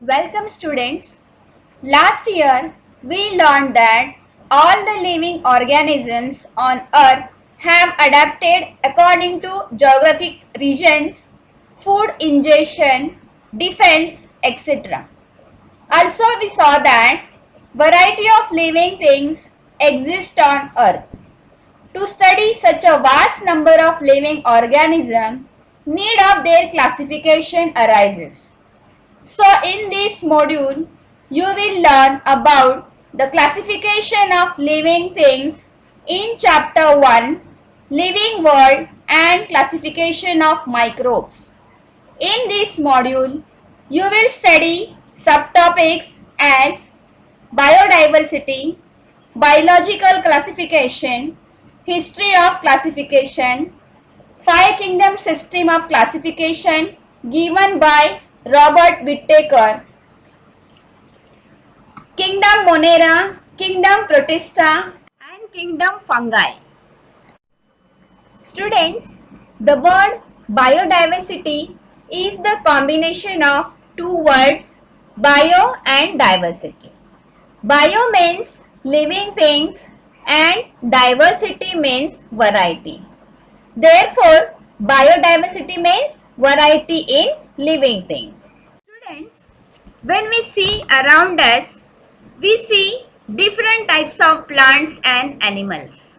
Welcome students. Last year we learned that all the living organisms on earth have adapted according to geographic regions, food ingestion, defense, etc. Also we saw that variety of living things exist on earth. To study such a vast number of living organisms, need of their classification arises. So in this module, you will learn about the classification of living things in chapter 1, living world and classification of microbes. In this module, you will study subtopics as biodiversity, biological classification, history of classification, five kingdom system of classification given by Robert Whittaker, kingdom Monera, kingdom Protista and kingdom fungi. Students, the word biodiversity is the combination of two words bio and diversity. Bio means living things and diversity means variety. Therefore, biodiversity means variety in living things. Students, when we see around us, we see different types of plants and animals.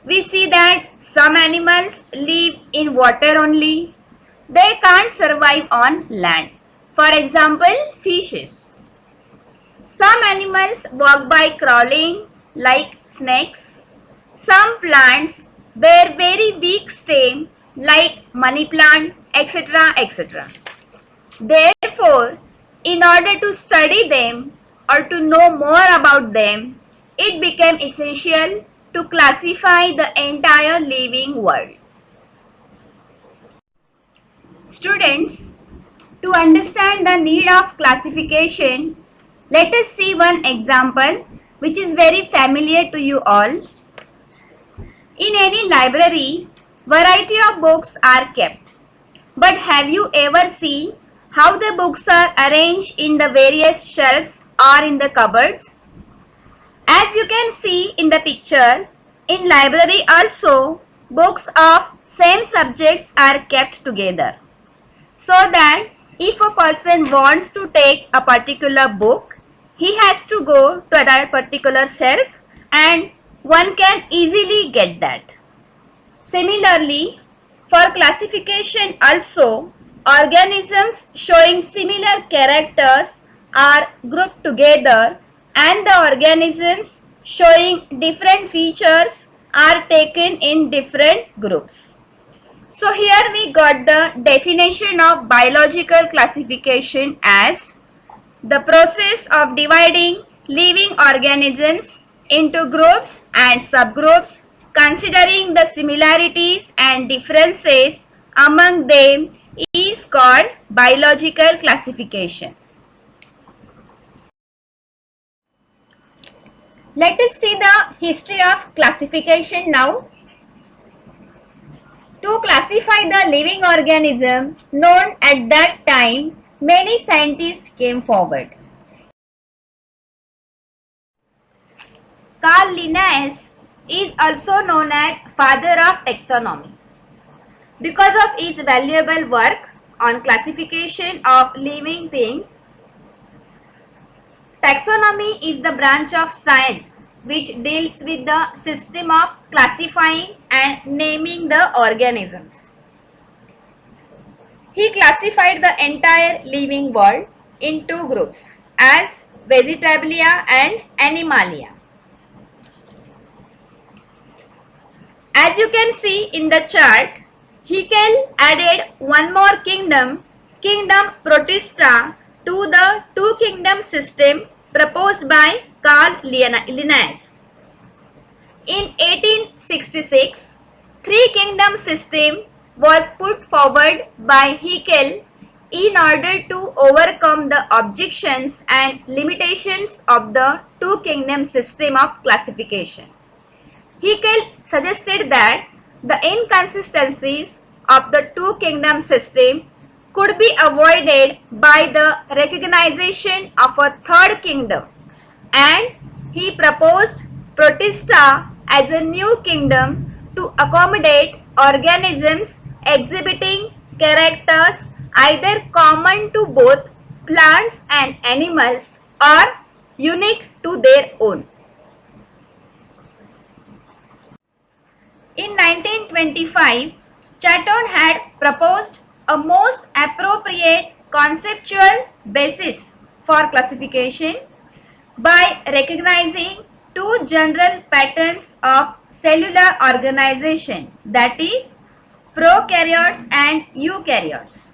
We see that some animals live in water only. They can't survive on land. For example, fishes. Some animals walk by crawling like snakes. Some plants bear very weak stem like money plant, etc. etc. Therefore, in order to study them or to know more about them, it became essential to classify the entire living world. Students, to understand the need of classification, let us see one example which is very familiar to you all. In any library, variety of books are kept. But have you ever seen how the books are arranged in the various shelves or in the cupboards? As you can see in the picture, in library also, books of same subjects are kept together. So that if a person wants to take a particular book, he has to go to that particular shelf and one can easily get that. Similarly, for classification also, organisms showing similar characters are grouped together and the organisms showing different features are taken in different groups. So here we got the definition of biological classification as the process of dividing living organisms into groups and subgroups considering the similarities and differences among them is called biological classification. Let us see the history of classification now. To classify the living organism known at that time, many scientists came forward. Carl Linnaeus is also known as father of taxonomy because of his valuable work on classification of living things. Taxonomy is the branch of science which deals with the system of classifying and naming the organisms. He classified the entire living world in two groups as Vegetabilia and Animalia. As you can see in the chart, Haeckel added one more kingdom, kingdom Protista, to the two kingdom system proposed by Carl Linnaeus. In 1866, three kingdom system was put forward by Haeckel in order to overcome the objections and limitations of the two kingdom system of classification. Haeckel suggested that the inconsistencies of the two kingdom system could be avoided by the recognition of a third kingdom, and he proposed Protista as a new kingdom to accommodate organisms exhibiting characters either common to both plants and animals or unique to their own. In 1925, Chatton had proposed a most appropriate conceptual basis for classification by recognizing two general patterns of cellular organization, that is, prokaryotes and eukaryotes.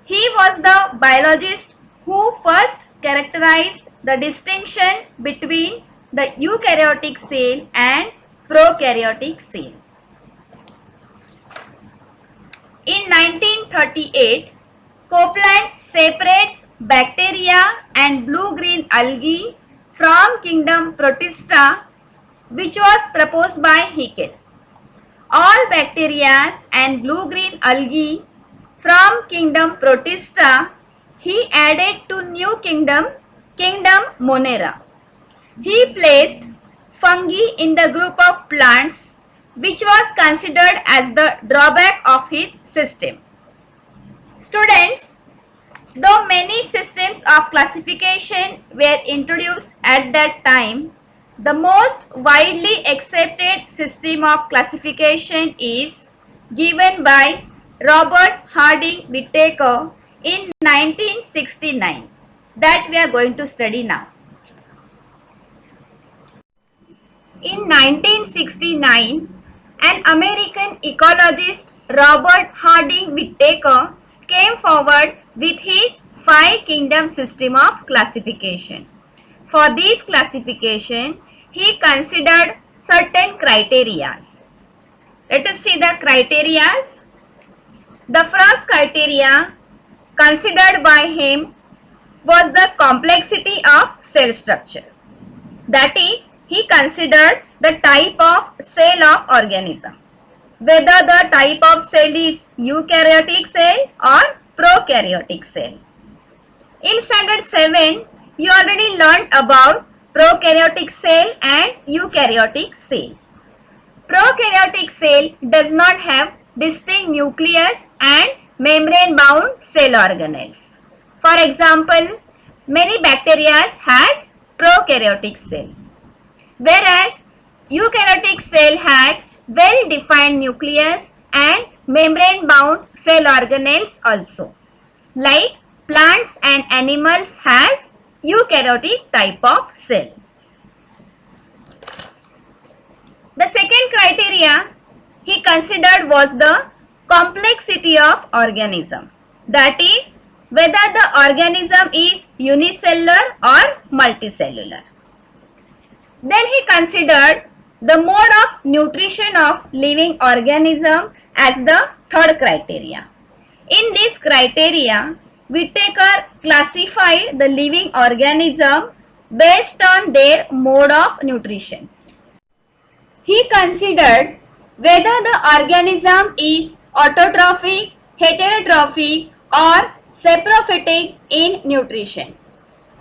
He was the biologist who first characterized the distinction between the eukaryotic cell and prokaryotic cell. In 1938, Copeland separates bacteria and blue-green algae from kingdom Protista, which was proposed by Haeckel. All bacteria and blue-green algae from kingdom Protista he added to new kingdom Monera. He placed fungi in the group of plants, which was considered as the drawback of his system. Students, though many systems of classification were introduced at that time, the most widely accepted system of classification is given by Robert Harding Whittaker in 1969, that we are going to study now. In 1969, an American ecologist, Robert Harding Whittaker, came forward with his 5-kingdom system of classification. For this classification, he considered certain criteria. Let us see the criteria. The first criteria considered by him was the complexity of cell structure. That is, he considered the type of cell of organism, whether the type of cell is eukaryotic cell or prokaryotic cell. In standard 7, you already learned about prokaryotic cell and eukaryotic cell. Prokaryotic cell does not have distinct nucleus and membrane bound cell organelles. For example, many bacteria has prokaryotic cell, whereas eukaryotic cell has well-defined nucleus and membrane-bound cell organelles also. Like plants and animals has eukaryotic type of cell. The second criteria he considered was the complexity of organism. That is, whether the organism is unicellular or multicellular. Then he considered the mode of nutrition of living organism as the third criteria. In this criteria, Whittaker classified the living organism based on their mode of nutrition. He considered whether the organism is autotrophic, heterotrophic or saprophytic in nutrition.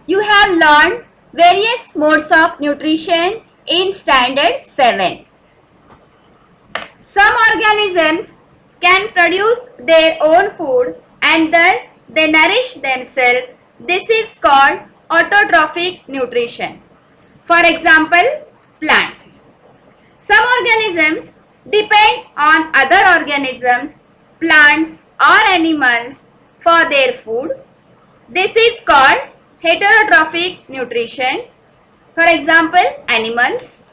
You have learned various modes of nutrition in standard 7. Some organisms can produce their own food and thus they nourish themselves. This is called autotrophic nutrition. For example, plants. Some organisms depend on other organisms, plants or animals for their food. This is called heterotrophic nutrition. For example, animals.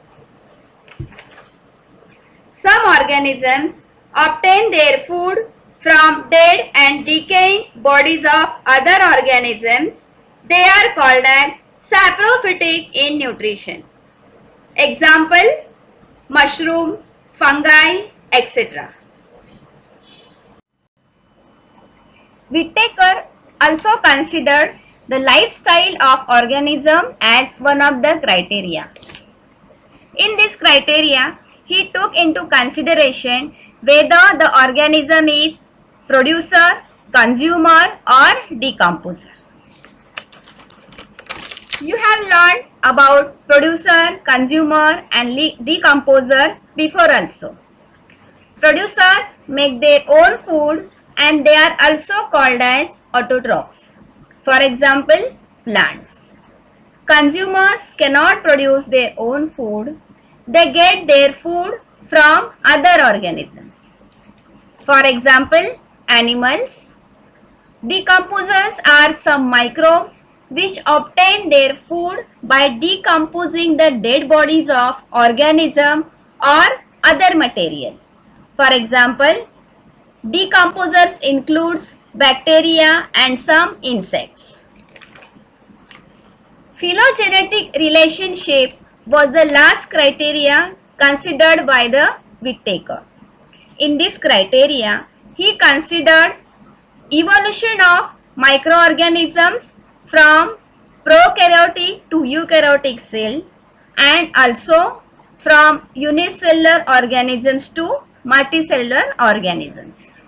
Some organisms obtain their food from dead and decaying bodies of other organisms. They are called as saprophytic in nutrition. Example, mushroom, fungi, etc. Whittaker also considered the lifestyle of organism as one of the criteria. In this criteria, he took into consideration whether the organism is producer, consumer or decomposer. You have learned about producer, consumer and decomposer before also. Producers make their own food and they are also called as autotrophs. For example, plants. Consumers cannot produce their own food. They get their food from other organisms. For example, animals. Decomposers are some microbes which obtain their food by decomposing the dead bodies of organism or other material. For example, decomposers includes bacteria and some insects. Phylogenetic relationship was the last criteria considered by the Whittaker. In this criteria, he considered evolution of microorganisms from prokaryotic to eukaryotic cell and also from unicellular organisms to multicellular organisms.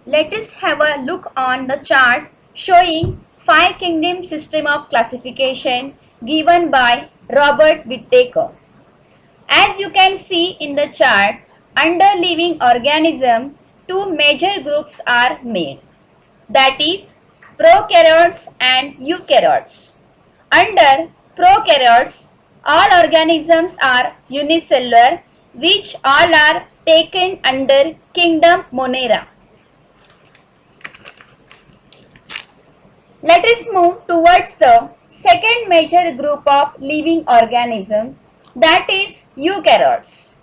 Let us have a look on the chart showing 5 kingdom system of classification given by Robert Whittaker. As you can see in the chart, under living organism, 2 major groups are made, that is prokaryotes and eukaryotes. Under prokaryotes, all organisms are unicellular, which all are taken under kingdom Monera. Let us move towards the second major group of living organism, that is eukaryotes.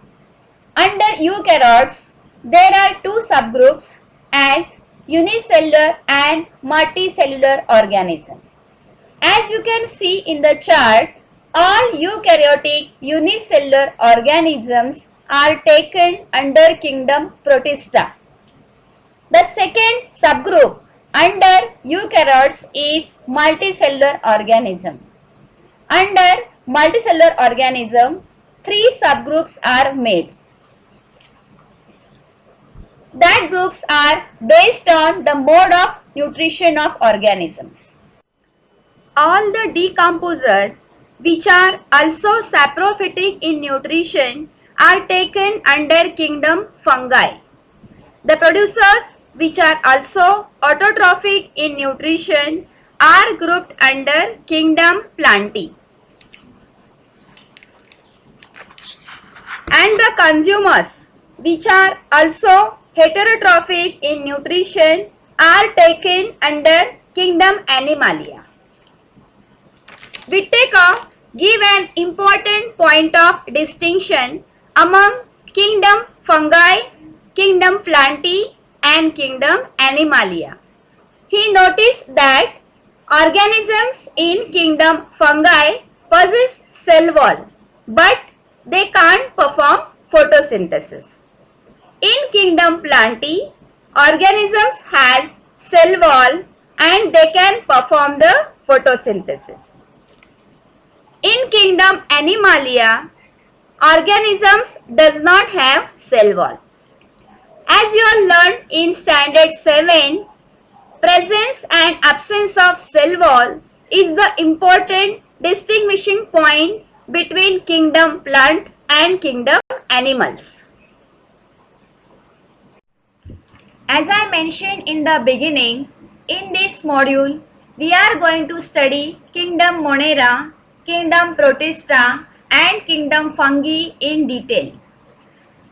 Under eukaryotes, there are 2 subgroups as unicellular and multicellular organism. As you can see in the chart, all eukaryotic unicellular organisms are taken under kingdom Protista. The second subgroup under eukaryotes is multicellular organism. Under multicellular organism, 3 subgroups are made. That groups are based on the mode of nutrition of organisms. All the decomposers which are also saprophytic in nutrition are taken under kingdom fungi. The producers which are also autotrophic in nutrition are grouped under kingdom Plantae. And the consumers which are also heterotrophic in nutrition are taken under kingdom Animalia. Whittaker give an important point of distinction among kingdom Fungi, kingdom Plantae and kingdom Animalia. He noticed that organisms in kingdom Fungi possess cell wall, but they can't perform photosynthesis. In kingdom Plantae, organisms has cell wall and they can perform the photosynthesis. In kingdom Animalia, organisms does not have cell wall. As you all learned in standard 7, presence and absence of cell wall is the important distinguishing point between kingdom plant and kingdom animals. As I mentioned in the beginning, in this module, we are going to study kingdom Monera, kingdom Protista and kingdom Fungi in detail.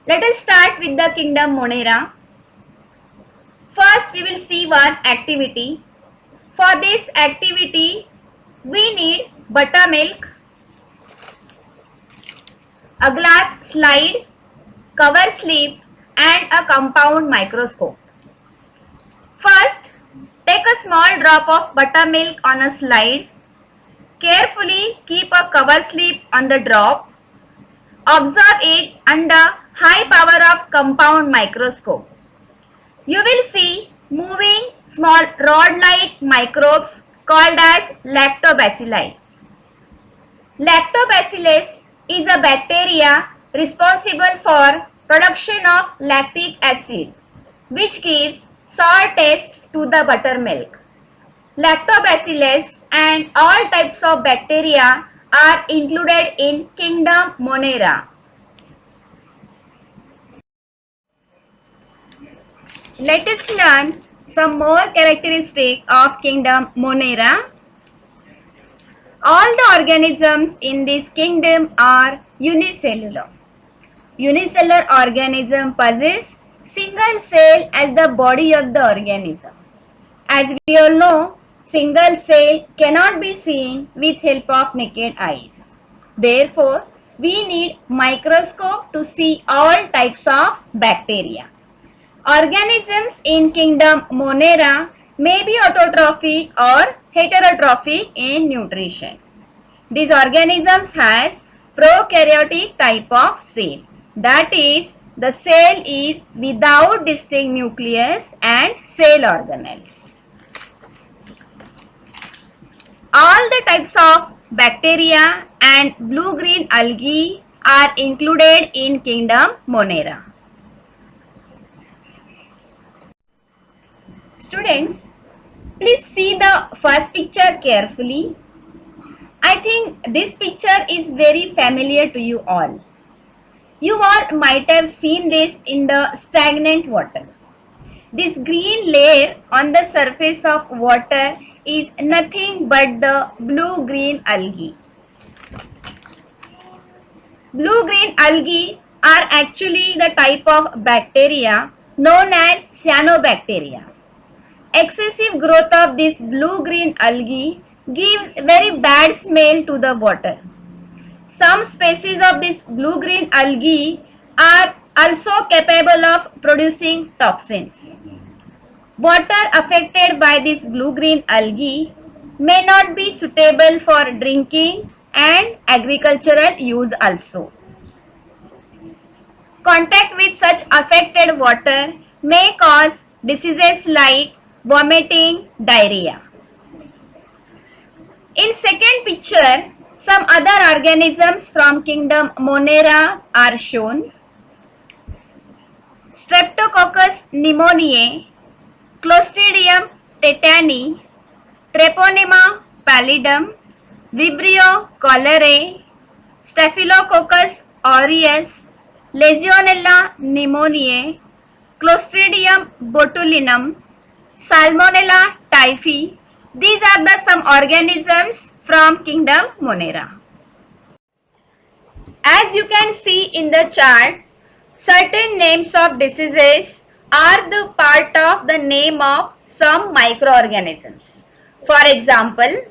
Let us start with the kingdom Monera. First, we will see one activity. For this activity, we need buttermilk, a glass slide, cover slip and a compound microscope. First, take a small drop of buttermilk on a slide. Carefully keep a cover slip on the drop. Observe it under high power of compound microscope. You will see moving small rod-like microbes called as lactobacilli. Lactobacillus is a bacteria responsible for production of lactic acid, which gives sour taste to the buttermilk. Lactobacillus and all types of bacteria are included in kingdom Monera. Let us learn some more characteristics of kingdom Monera. All the organisms in this kingdom are unicellular. Unicellular organism possess single cell as the body of the organism. As we all know, single cell cannot be seen with help of naked eyes. Therefore, we need microscope to see all types of bacteria. Organisms in kingdom Monera may be autotrophic or heterotrophic in nutrition. These organisms has prokaryotic type of cell. That is, the cell is without distinct nucleus and cell organelles. All the types of bacteria and blue-green algae are included in kingdom Monera. Students, please see the first picture carefully. I think this picture is very familiar to you all. You all might have seen this in the stagnant water. This green layer on the surface of water is nothing but the blue-green algae. Blue-green algae are actually the type of bacteria known as cyanobacteria. Excessive growth of this blue-green algae gives very bad smell to the water. Some species of this blue-green algae are also capable of producing toxins. Water affected by this blue-green algae may not be suitable for drinking and agricultural use also. Contact with such affected water may cause diseases like vomiting, diarrhea. In second picture, some other organisms from kingdom Monera are shown. Streptococcus pneumoniae, Clostridium tetani, Treponema pallidum, Vibrio cholerae, Staphylococcus aureus, Legionella pneumoniae, Clostridium botulinum, Salmonella typhi. These are the some organisms from kingdom Monera. As you can see in the chart, certain names of diseases are the part of the name of some microorganisms. For example,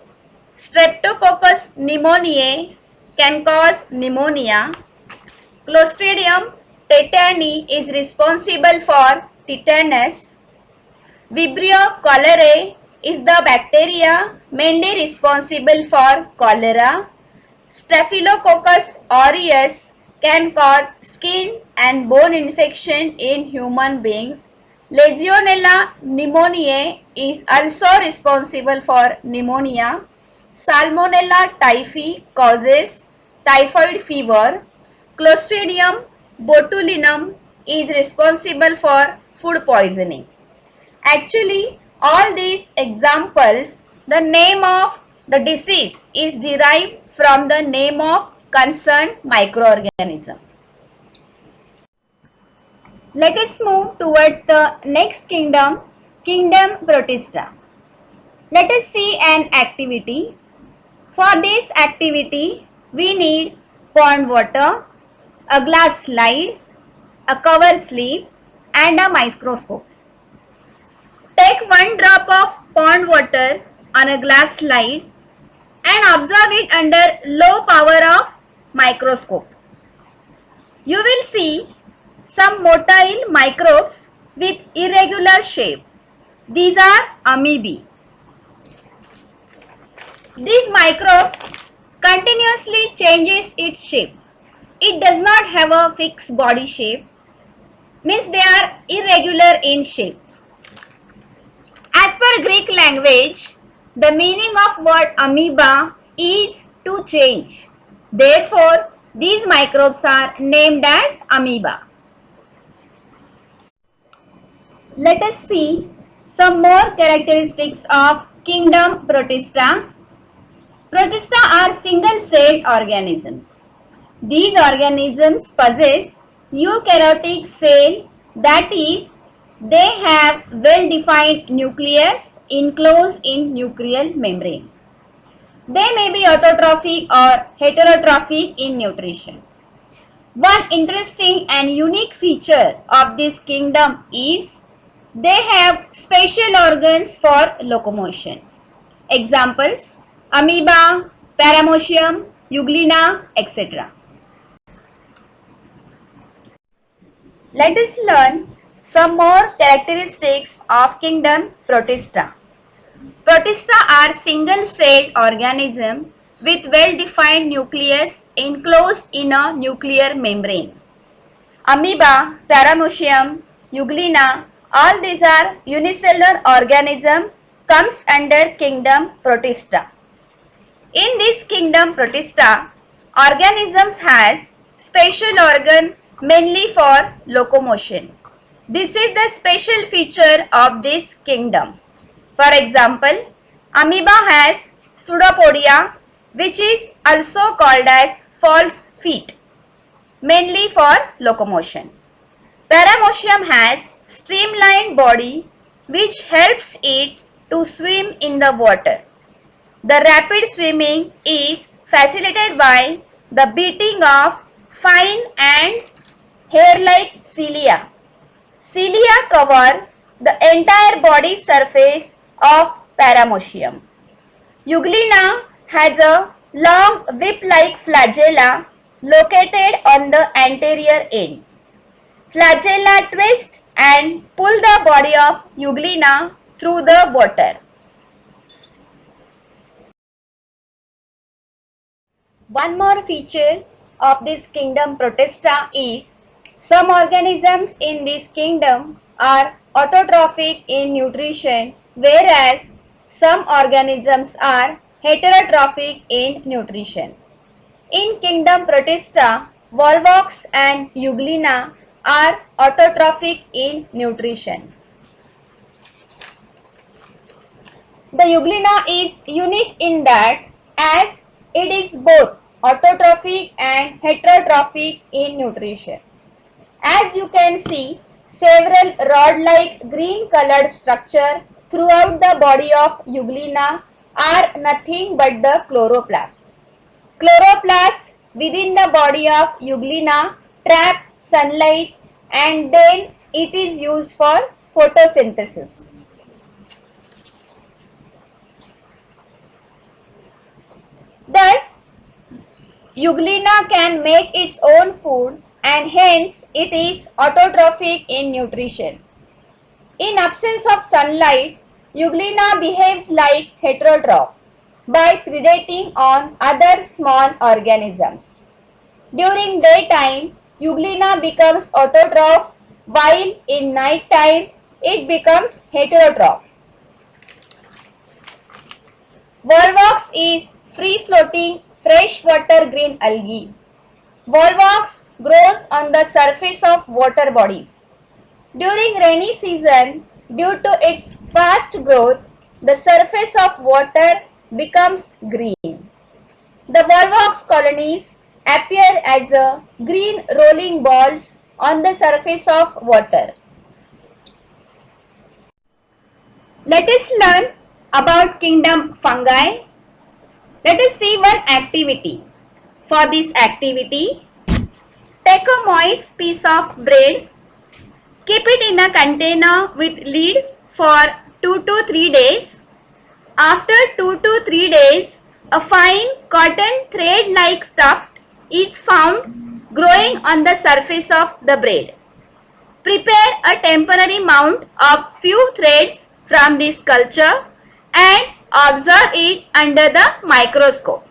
Streptococcus pneumoniae can cause pneumonia. Clostridium tetani is responsible for tetanus. Vibrio cholerae is the bacteria mainly responsible for cholera. Staphylococcus aureus can cause skin and bone infection in human beings. Legionella pneumoniae is also responsible for pneumonia. Salmonella typhi causes typhoid fever. Clostridium botulinum is responsible for food poisoning. Actually, all these examples, the name of the disease is derived from the name of concerned microorganism. Let us move towards the next kingdom, kingdom Protista. Let us see an activity. For this activity, we need pond water, a glass slide, a cover slip and a microscope. Take one drop of pond water on a glass slide and observe it under low power of microscope. You will see some motile microbes with irregular shape. These are amoebae. These microbes continuously changes its shape. It does not have a fixed body shape, means they are irregular in shape. As per Greek language, the meaning of word amoeba is to change. Therefore, these microbes are named as amoeba. Let us see some more characteristics of kingdom Protista. Protista are single-celled organisms. These organisms possess eukaryotic cell, that is, they have well-defined nucleus enclosed in nuclear membrane. They may be autotrophic or heterotrophic in nutrition. One interesting and unique feature of this kingdom is they have special organs for locomotion. Examples: amoeba, paramecium, euglena, etc. Let us learn some more characteristics of kingdom Protista. Protista are single-celled organisms with well-defined nucleus enclosed in a nuclear membrane. Amoeba, paramecium, euglena, all these are unicellular organisms comes under kingdom Protista. In this kingdom Protista, organisms has special organ mainly for locomotion. This is the special feature of this kingdom. For example, amoeba has pseudopodia, which is also called as false feet, mainly for locomotion. Paramecium has streamlined body, which helps it to swim in the water. The rapid swimming is facilitated by the beating of fine and hair-like cilia. Cilia cover the entire body surface of paramecium. Euglena has a long whip-like flagella located on the anterior end. Flagella twist and pull the body of euglena through the water. One more feature of this kingdom Protista is some organisms in this kingdom are autotrophic in nutrition, whereas some organisms are heterotrophic in nutrition. In kingdom Protista, volvox and euglena are autotrophic in nutrition. The euglena is unique in that as it is both autotrophic and heterotrophic in nutrition. As you can see, several rod-like green colored structure throughout the body of euglena are nothing but the chloroplast. Chloroplast within the body of euglena trap sunlight and then it is used for photosynthesis. Thus, euglena can make its own food and hence it is autotrophic in nutrition. In absence of sunlight, euglena behaves like heterotroph by predating on other small organisms. During daytime, euglena becomes autotroph while in night time it becomes heterotroph. Volvox is free-floating freshwater green algae. Volvox grows on the surface of water bodies. During rainy season, due to its fast growth, the surface of water becomes green. The Volvox colonies appear as a green rolling balls on the surface of water. Let us learn about kingdom fungi. Let us see one activity. For this activity, take a moist piece of bread, keep it in a container with lid for 2 to 3 days. After 2 to 3 days, a fine cotton thread-like stuff is found growing on the surface of the bread. Prepare a temporary mount of few threads from this culture and observe it under the microscope.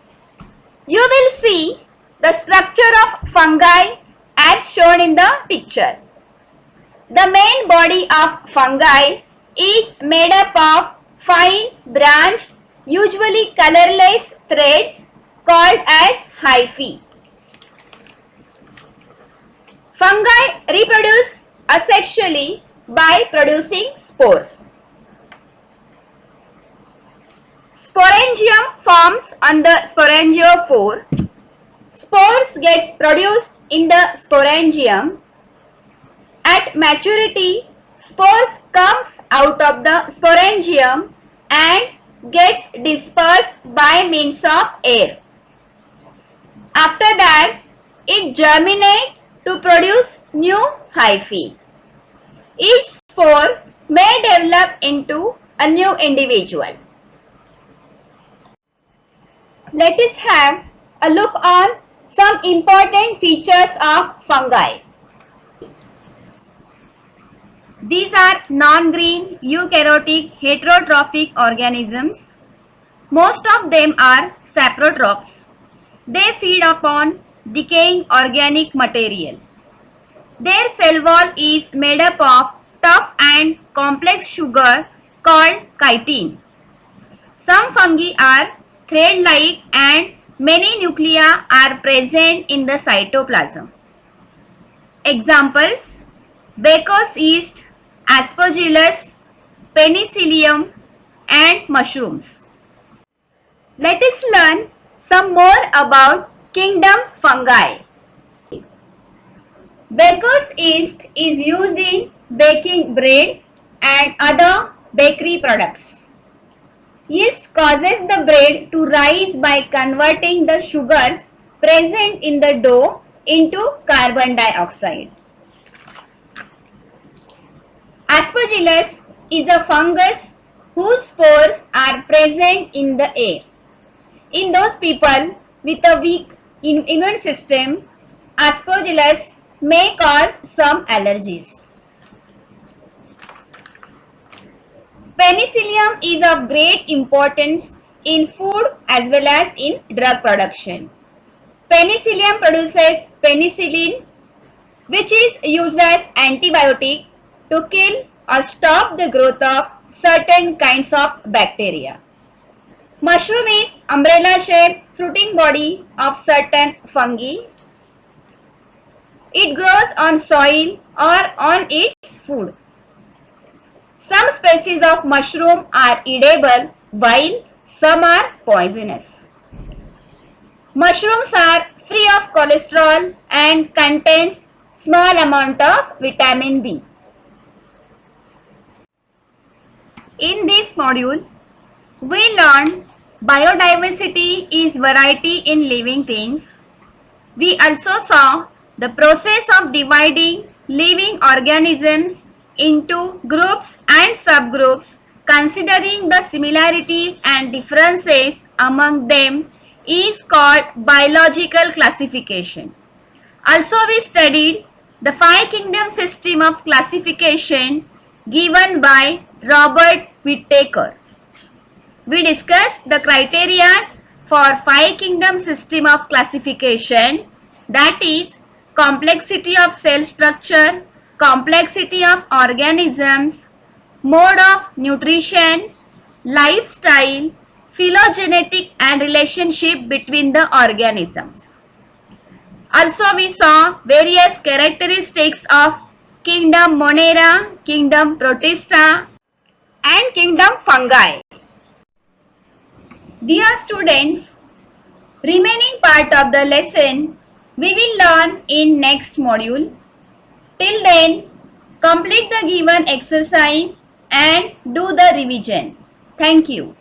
You will see the structure of fungi as shown in the picture. The main body of fungi is made up of fine branched, usually colorless threads called as hyphae. Fungi reproduce asexually by producing spores. Sporangium forms on the sporangiophore. Spores gets produced in the sporangium. At maturity, spores comes out of the sporangium and gets dispersed by means of air. After that, it germinates to produce new hyphae. Each spore may develop into a new individual. Let us have a look on some important features of fungi. These are non-green eukaryotic heterotrophic organisms. Most of them are saprotrophs. They feed upon decaying organic material. Their cell wall is made up of tough and complex sugar called chitin. Some fungi are thread-like and many nuclei are present in the cytoplasm. Examples: Baker's yeast, Aspergillus, Penicillium, and mushrooms. Let us learn some more about kingdom fungi. Baker's yeast is used in baking bread and other bakery products. Yeast causes the bread to rise by converting the sugars present in the dough into carbon dioxide. Aspergillus is a fungus whose spores are present in the air. In those people with a weak immune system, Aspergillus may cause some allergies. Penicillium is of great importance in food as well as in drug production. Penicillium produces penicillin, which is used as antibiotic to kill or stop the growth of certain kinds of bacteria. Mushroom is umbrella-shaped fruiting body of certain fungi. It grows on soil or on its food. Some species of mushroom are edible while some are poisonous. Mushrooms are free of cholesterol and contains small amount of vitamin B. In this module, we learned biodiversity is variety in living things. We also saw the process of dividing living organisms into groups and subgroups, considering the similarities and differences among them is called biological classification. Also, we studied the 5 kingdom system of classification given by Robert Whittaker. We discussed the criteria for 5 kingdom system of classification, that is complexity of cell structure, complexity of organisms, mode of nutrition, lifestyle, phylogenetic and relationship between the organisms. Also, we saw various characteristics of kingdom Monera, kingdom Protista, and kingdom fungi. Dear students, remaining part of the lesson we will learn in next module. Till then, complete the given exercise and do the revision. Thank you.